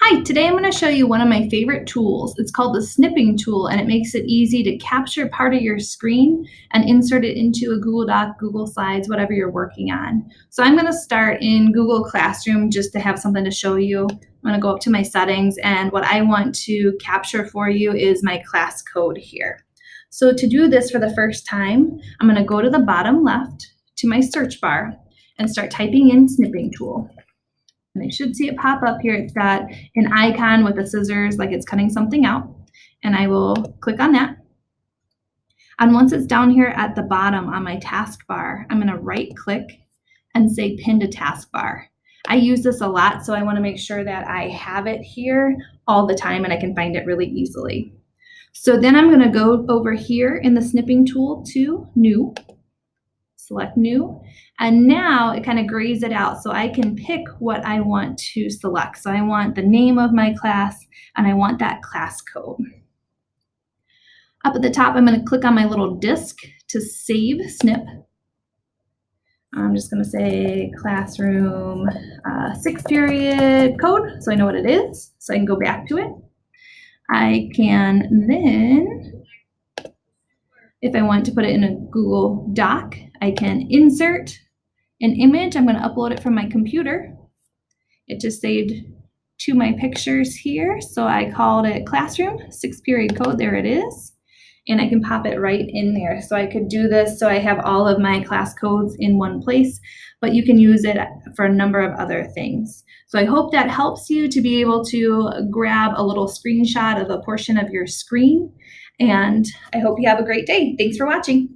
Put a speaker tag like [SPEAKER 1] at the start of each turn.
[SPEAKER 1] Hi, today I'm going to show you one of my favorite tools. It's called the Snipping Tool, and it makes it easy to capture part of your screen and insert it into a Google Doc, Google Slides, whatever you're working on. So I'm going to start in Google Classroom just to have something to show you. I'm going to go up to my settings, and what I want to capture for you is my class code here. So to do this for the first time, I'm going to go to the bottom left to my search bar and start typing in Snipping Tool. And I should see it pop up here. It's got an icon with the scissors like it's cutting something out. And I will click on that. And once it's down here at the bottom on my taskbar, I'm going to right click and say pin to taskbar. I use this a lot, so I want to make sure that I have it here all the time and I can find it really easily. So then I'm going to go over here in the Snipping Tool to New. Select New, and now it kind of grays it out so I can pick what I want to select. So I want the name of my class and I want that class code. Up at the top, I'm going to click on my little disc to save snip. I'm just going to say classroom 6th period code so I know what it is, so I can go back to it. I can then, if I want to put it in a Google Doc, I can insert an image. I'm going to upload it from my computer. It just saved to my pictures here. So I called it Classroom 6th period code. There it is. And I can pop it right in there. So I could do this so I have all of my class codes in one place, but you can use it for a number of other things. So I hope that helps you to be able to grab a little screenshot of a portion of your screen. And I hope you have a great day. Thanks for watching.